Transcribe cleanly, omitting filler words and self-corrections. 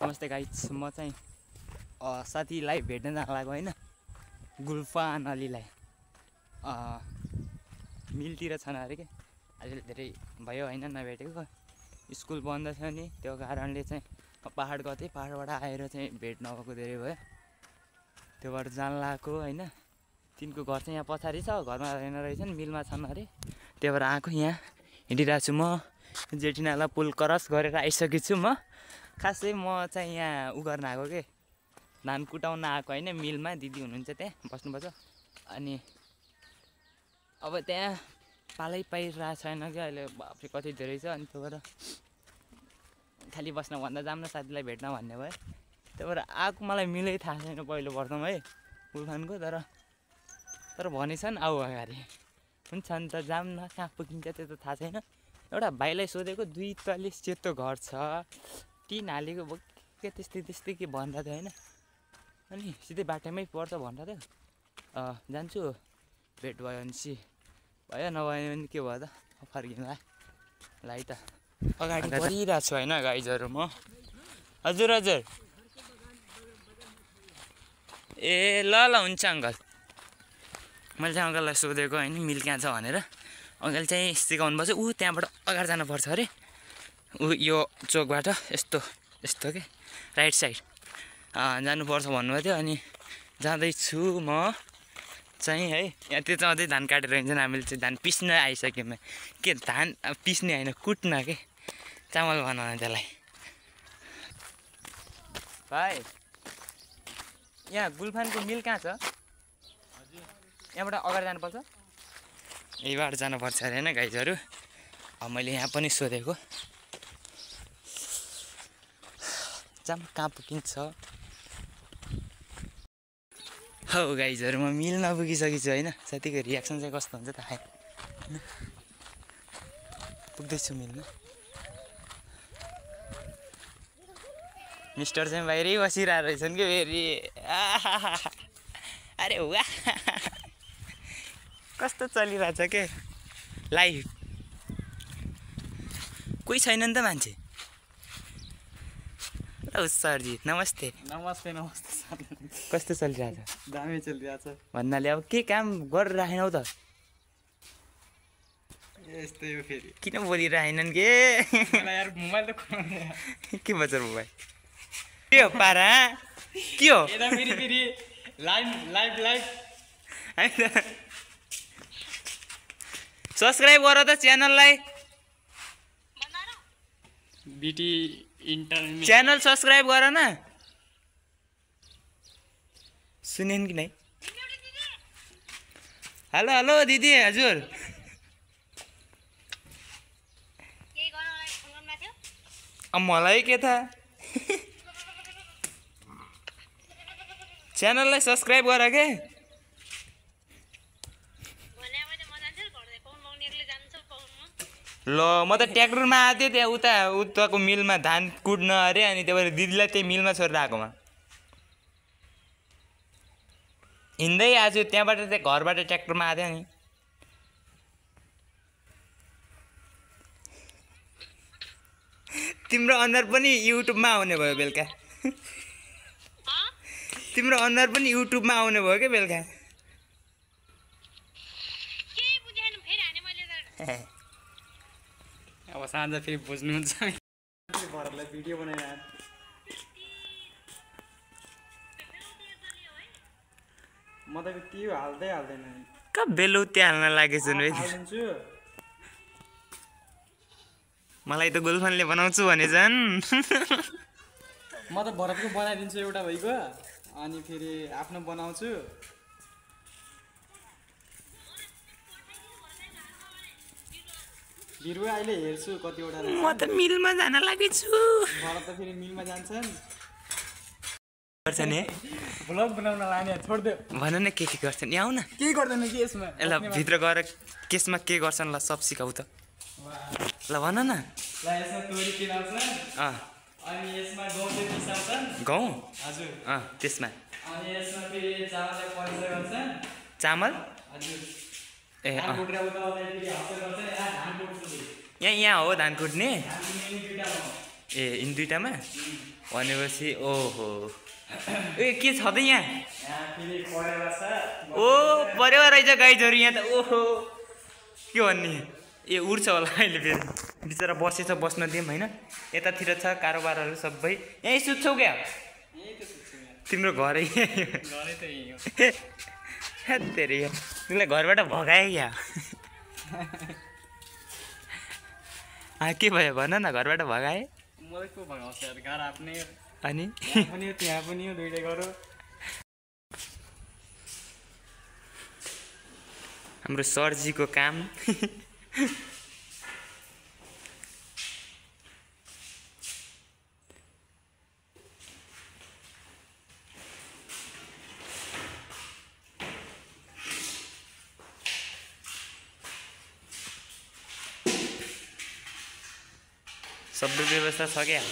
नमस्ते गाइस, म चाहिँ साथीलाई भेट्न जान लागेको होइन, गुल्फान अलीलाई। मिलतिर छन् अरे के, अहिले धेरै भयो होइन नभेटेको। स्कुल बन्द थियो नि, त्यो कारणले चाहिँ पहाड गएको थिएँ। पहाडबाट आएर चाहिँ भेट नभएको धेरै भयो, त्योबाट जान लागेको होइन। तिनको घर चाहिँ यहाँ पछाडि छ, घरमा रहेन रहेछन्, मिलमा छन् अरे। त्यही भएर आएको, यहाँ हिँडिरहेको छु म। जेठीनाला पुल क्रस गरेर आइसकेको छु म। खासै म चाहिँ यहाँ उ गर्न आएको के, धान कुटाउन आएको होइन। मिलमा दिदी हुनुहुन्छ, त्यहाँ बस्नुपर्छ। अनि अब त्यहाँ पालै पाइरहेको छैन क्या अहिले, बाफ्रे कति धेरै छ। अनि त्यो भएर खालि बस्न भन्दा जाऊँ न साथीलाई भेट्न भन्ने भयो। त्यही भएर आएको, मलाई मिलै थाहा छैन पहिलो प्रथम है गुल्फानको। तर भनेछन् आऊ अगाडि, हुन्छ नि त जाऊँ न। कहाँ पुगिन्छ त्यो त थाहा छैन। एउटा भाइलाई सोधेको, 2 तले सेतो घर छ, टिन हालेको के त्यस्तै के भन्दा थियो होइन। अनि सिधै बाटोमै पर्छ भन्दा थियो। जान्छु, भेट भयो भने सी भयो, नभयो भने के भयो त, फर्किँदा लाई त अगाडि बढिरहेको छु होइन गाइजहरू म। हजुर ए ल हुन्छ अङ्कल। मैले चाहिँ अङ्कललाई सोधेको होइन, मिल कहाँ छ भनेर। अङ्कल चाहिँ सिकाउनु पर्छ, त्यहाँबाट अगाडि जानुपर्छ अरे। यो चोकबाट यस्तो के राइट साइड जानुपर्छ भन्नुभएको थियो। अनि जाँदैछु म चाहिँ है। यहाँ त्यो चाहिँ अझै धान काटेर हिँड्छन्, हामीले चाहिँ धान पिस्न आइसक्यौँ। के धान पिस्ने होइन, कुट्न के, चामल बनाउन त्यसलाई। भाइ यहाँ गुल्फानको मिल कहाँ छ? यहाँबाट अगाडि जानुपर्छ, यहीबाट जानुपर्छ अरे होइन गाइजहरू। मैले यहाँ पनि सोधेको, जाम कहाँ पुगिन्छ। हौ गाइजहरू, म मिल नपुगिसकेको छु होइन। साथीको रियाक्सन चाहिँ कस्तो हुन्छ थाहा छैन। पुग्दैछु मिलमा। मिस्टर चाहिँ बाहिरै बसिरहेको रहेछन् कि फेरि। अरे वाह, कस्तो चलिरहेछ के लाइफ। कोही छैन नि त मान्छे। औ सरजी नमस्ते। नमस्ते सर। कस्तो चलिरहेछ? दामी चलिरहेछ भन्नाले अब के काम गरिरहेनौ त? यस्तै हो फेरि। किन बोलिरहेनन् के? यार मोबाइल त खोल्नु के भन्छ मोबाइल? के हो पारा? के हो? यता फेरि लाइभ सब्सक्राइब गर त च्यानललाई। बिटी इन्टरनेट च्यानल सब्सक्राइब गर न। सुनेन कि नै? हेलो दिदी हजुर। मलाई के थाहा। च्यानललाई सब्सक्राइब गर के। ल म त ट्र्याक्टरमा आएको थिएँ, त्यहाँ उताको मिलमा धान कुट्न अरे। अनि त्यही भएर दिदीलाई त्यही मिलमा छोडेर आएकोमा हिँड्दै आएको छु। त्यहाँबाट त्यहाँ घरबाट ट्र्याक्टरमा आएको थियो नि। तिम्रो अनुहार पनि युट्युबमा आउने भयो बेलुका। तिम्रो अनुहार पनि युट्युबमा आउने भयो क्या बेलुका। अब साँझ फेरि बुझ्नुहुन्छ भरलाई भिडियो बनाइरहेको। म त के हाल्दैन कहाँ बेलौती हाल्न लागेछु नि। हाल्छु। मलाई त गुल्फानले बनाउँछु भनेछन्। म त भरतको बनाइदिन्छु एउटा भइगयो, अनि फेरि आफ्नो बनाउँछु। बिरुवा अहिले हेर्छु कतिवटा। म त मिलमा जान लागेछु। भरत त फेरि मिलमा जान्छन्। गर्छन् भ्लग बनाउन लाने छोड्दियो। भन न के गर्छन्, यहाँ आउ न। केही गर्दैन कि यसमा। ल भित्र गएर केसमा के गर्छन् ल सब सिकाउ त। ल भन न। ल यसमा तोरी पिलाउँछन्, अनि यसमा गहुँ पिसाउँछन्। गहुँ? हजुर। त्यसमा अनि यसमा फेरि चामललाई परिचय गर्छन्। चामल? हजुर। ए धान कुटेर उता फेरि हप्ता गर्छन्। यहाँ धान कुट्छु। यहाँ हो धान कुट्ने। ए यिनी दुइटामा भनेपछि ओहो ए के छ त यहाँ यहाँ फेरि परेवा छ ओ परेवा रहेछ गाईजहरू यहाँ त ओहो के भन्ने ए उड्छ होला अहिले फेरि बिचरा बसेछ बस्न दिउँ होइन यतातिर छ कारोबारहरू सबै यहीँ सुत्छौ क्या यही त सुत्छु यहाँ तिम्रो घरै घरै त यही हो धेरै तिमीलाई घरबाट भगाए क्या के भयो भन न घरबाट भगाए मलाई को भगाउँछ यार घर आफ्नै हो अनि यहाँ पनि हो त्यहाँ पनि हो दुइटै गरौँ हाम्रो सरजीको काम सबै व्यवस्था छ क्या